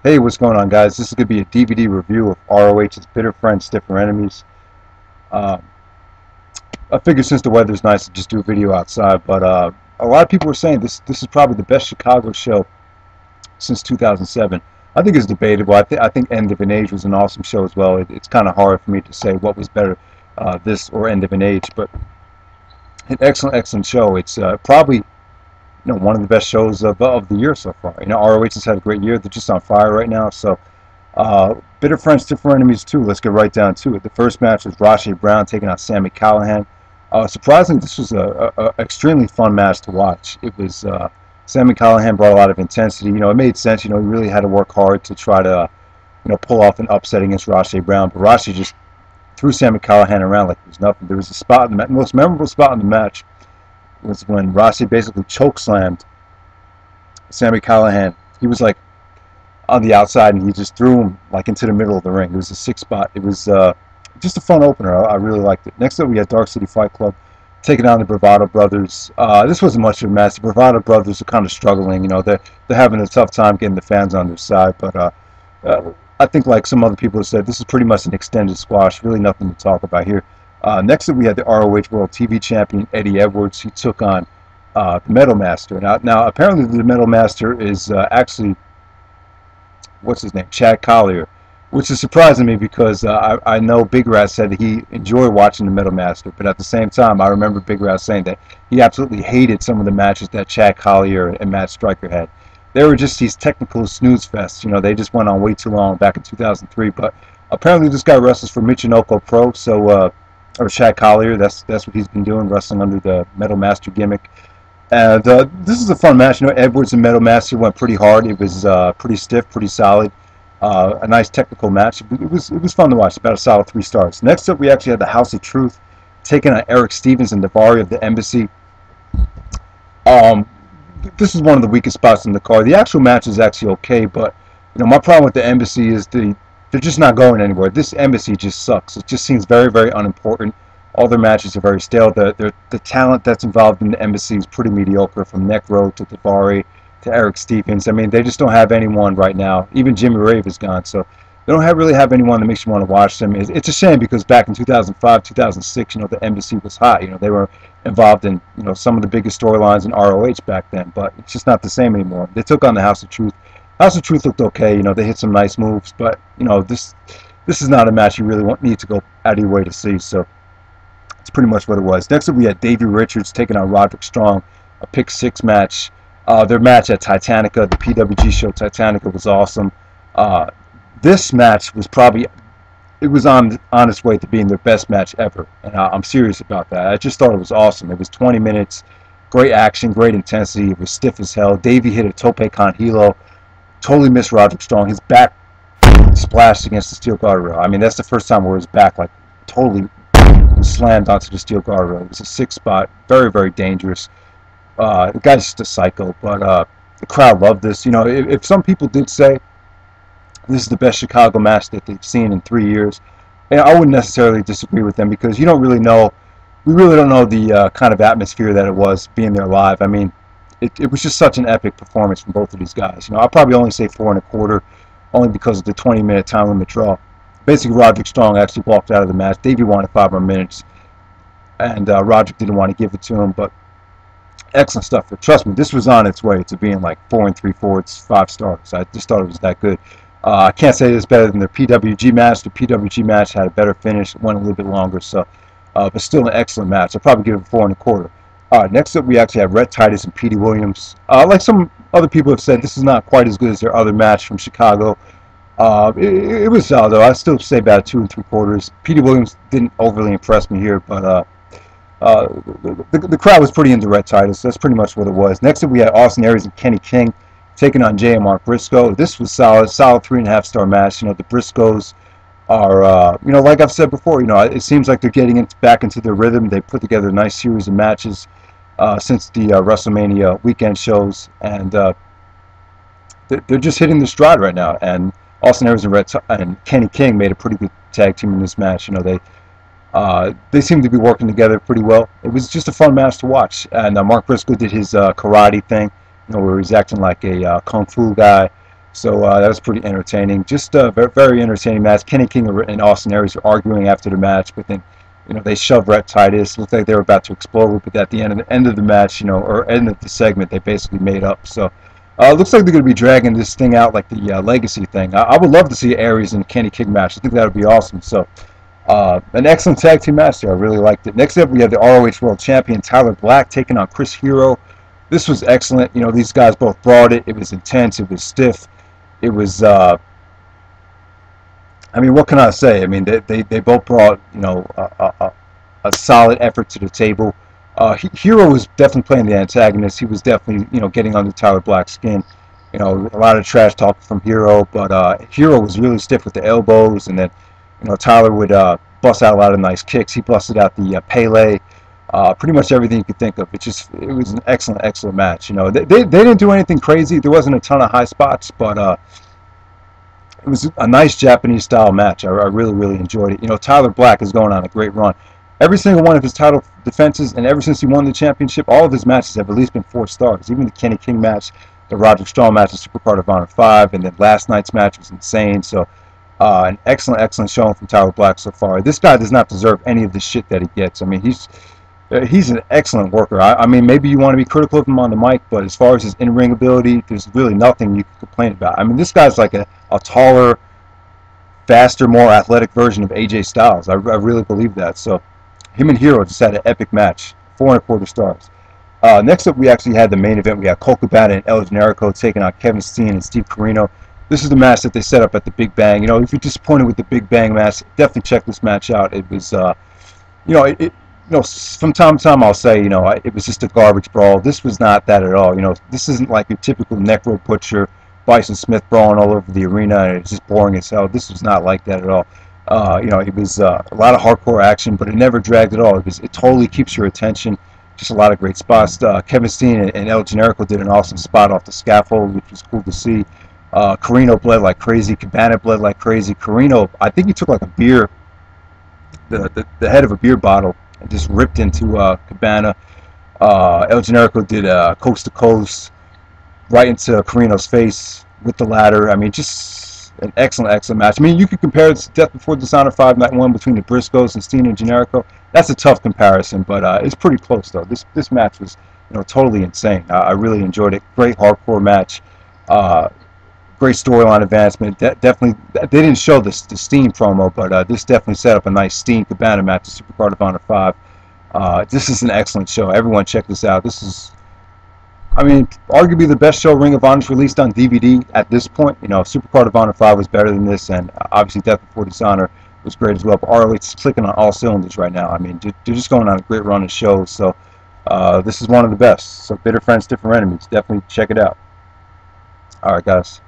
Hey, what's going on, guys? This is going to be a DVD review of ROH's Bitter Friends, Stiffer Enemies. Uh, I figured since the weather's nice to just do a video outside, but a lot of people were saying this is probably the best Chicago show since 2007. I think it's debatable. I think End of an Age was an awesome show as well. It's kind of hard for me to say what was better, this or End of an Age, but an excellent show. It's probably one of the best shows of the year so far. ROH has had a great year. They're just on fire right now. So, Bitter Friends, Stiffer Enemies 2. Let's get right down to it. The first match was Rasche Brown taking on Sami Callahan. Surprisingly, this was a extremely fun match to watch. It was Sami Callahan brought a lot of intensity. It made sense. He really had to work hard to try to pull off an upset against Rasche Brown. But Rasche just threw Sami Callahan around like it was nothing. There was a spot in the most memorable spot in the match was when Rasche basically chokeslammed Sami Callahan. He was like on the outside and he just threw him like into the middle of the ring. It was a 6 spot. It was just a fun opener. I really liked it. Next up we had Dark City Fight Club taking on the Bravado brothers. This wasn't much of a match. The Bravado brothers are kind of struggling. They're having a tough time getting the fans on their side. But I think, like some other people have said, this is pretty much an extended squash. Really nothing to talk about here. Next up, we had the ROH World TV Champion, Eddie Edwards. He took on the Metal Master. Now, apparently the Metal Master is actually, what's his name, Chad Collier, which is surprising me because I know Big Rat said that he enjoyed watching the Metal Master, but at the same time, I remember Big Rat saying that he absolutely hated some of the matches that Chad Collier and Matt Striker had. They were just these technical snooze fests. They just went on way too long back in 2003, but apparently this guy wrestles for Michinoku Pro, so or Chad Collier, that's what he's been doing, wrestling under the Metal Master gimmick. And this is a fun match. Edwards and Metal Master went pretty hard. It was pretty stiff, pretty solid. A nice technical match. It was fun to watch. About a solid 3 stars. Next up, we actually had the House of Truth taking on Erick Stevens and Davairi of the Embassy. This is one of the weakest spots in the card. The actual match is actually okay, but my problem with the Embassy is they're just not going anywhere. This Embassy just sucks. It just seems very, very unimportant. All their matches are very stale. The talent that's involved in the Embassy is pretty mediocre, from Necro to Davairi to Erick Stevens. I mean, they just don't have anyone right now. Even Jimmy Rave is gone, so they don't really have anyone that makes you want to watch them. It's a shame because back in 2005, 2006, the Embassy was hot. They were involved in some of the biggest storylines in ROH back then, but it's just not the same anymore. They took on the House of Truth. House of Truth looked okay. They hit some nice moves, but this is not a match you really need to go out of your way to see. So it's pretty much what it was. Next up, we had Davey Richards taking on Roderick Strong, a pick 6 match. Their match at Titanica, the PWG show Titanica, was awesome. This match was it was on its way to being their best match ever, and I'm serious about that. I just thought it was awesome. It was 20 minutes, great action, great intensity. It was stiff as hell. Davey hit a tope con hilo. Totally missed Roderick Strong. His back splashed against the steel guardrail. I mean, that's the first time where his back totally slammed onto the steel guardrail. It was a 6 spot, very, very dangerous. The guy's just a psycho, but the crowd loved this. If some people did say this is the best Chicago match that they've seen in 3 years, and I wouldn't necessarily disagree with them because we really don't know the kind of atmosphere that it was being there live. I mean, it was just such an epic performance from both of these guys. I'll probably only say 4 1/4, only because of the 20-minute time limit draw. Basically, Roderick Strong actually walked out of the match. Davey wanted 5 more minutes, and Roderick didn't want to give it to him, but excellent stuff. But trust me, this was on its way to being like 4 3/4, 5 stars. I just thought it was that good. I can't say it's better than their PWG match. The PWG match had a better finish, went a little bit longer, so but still an excellent match. I'll probably give it 4 1/4. Next up, we actually have Rhett, Titus, and Petey Williams. Like some other people have said, this is not quite as good as their other match from Chicago. It was solid, though. I still say about 2 3/4. Petey Williams didn't overly impress me here, but the crowd was pretty into Rhett Titus. That's pretty much what it was. Next up, we had Austin Aries and Kenny King taking on Jay and Mark Briscoe. This was solid 3.5 star match. The Briscoes are, like I've said before, it seems like they're getting back into their rhythm. They put together a nice series of matches since the WrestleMania weekend shows, and they're just hitting the stride right now. And Austin Aries and Kenny King made a pretty good tag team in this match. They seem to be working together pretty well. It was just a fun match to watch. And Mark Briscoe did his karate thing, where he's acting like a kung fu guy. So that was pretty entertaining. Just a very, very entertaining match. Kenny King and Austin Aries were arguing after the match, but then, you know, they shoved Rhett Titus. Looked like they were about to explode, but at the end of the match, you know, or end of the segment, they basically made up. So looks like they're going to be dragging this thing out like the Legacy thing. I would love to see Aries and Kenny King match. I think that would be awesome. So an excellent tag team match there. I really liked it. Next up, we have the ROH World Champion Tyler Black taking on Chris Hero. This was excellent. You know, these guys both brought it. It was intense. It was stiff. It was, I mean, what can I say? I mean, they both brought, you know, a solid effort to the table. Hero was definitely playing the antagonist. He was definitely, you know, getting under Tyler Black's skin. You know, a lot of trash talk from Hero, but Hero was really stiff with the elbows, and then, you know, Tyler would bust out a lot of nice kicks. He busted out the Pele. Pretty much everything you could think of. It was an excellent match. You know, they didn't do anything crazy. There wasn't a ton of high spots, but it was a nice Japanese style match. I really enjoyed it. You know, Tyler Black is going on a great run. Every single one of his title defenses, and ever since he won the championship, all of his matches have at least been 4 stars. Even the Kenny King match, the Roderick Strong match, the Supercard of Honor 5, and then last night's match was insane. So an excellent showing from Tyler Black so far. This guy does not deserve any of the shit that he gets. I mean, he's an excellent worker. I mean, maybe you want to be critical of him on the mic, but as far as his in-ring ability, there's really nothing you can complain about. I mean, this guy's like a taller, faster, more athletic version of AJ Styles. I really believe that. So him and Hero just had an epic match. 4.25 stars. Next up, we actually had the main event. We got Colt Cabana and El Generico taking on Kevin Steen and Steve Corino. This is the match that they set up at the Big Bang. You know, if you're disappointed with the Big Bang match, definitely check this match out. It was, you know, from time to time I'll say, you know, it was just a garbage brawl. This was not that at all. You know, this isn't like your typical Necro Butcher, Bison Smith brawling all over the arena, and it's just boring as hell. This was not like that at all. You know, it was a lot of hardcore action, but it never dragged at all. It totally keeps your attention. Just a lot of great spots. Kevin Steen and El Generico did an awesome spot off the scaffold, which was cool to see. Corino bled like crazy. Cabana bled like crazy. Corino, I think he took like a beer, the head of a beer bottle, and just ripped into Cabana. El Generico did coast to coast right into Corino's face with the ladder. I mean, just an excellent match. I mean, you could compare it to Death Before Dishonor 5 Night 1 between the Briscoes and Steen and Generico. That's a tough comparison, but it's pretty close though. This match was, you know, totally insane. I really enjoyed it. Great hardcore match. Great storyline advancement. Definitely, they didn't show the Steen promo, but this definitely set up a nice Steen Cabana match, the Supercard of Honor 5. This is an excellent show. Everyone check this out. This is, I mean, arguably the best show Ring of Honor's released on DVD at this point. You know, Supercard of Honor 5 was better than this, and obviously Death Before Dishonor was great as well. But ROH is clicking on all cylinders right now. I mean, they're just going on a great run of shows. So this is one of the best. So Bitter Friends, Different Enemies. Definitely check it out. All right, guys.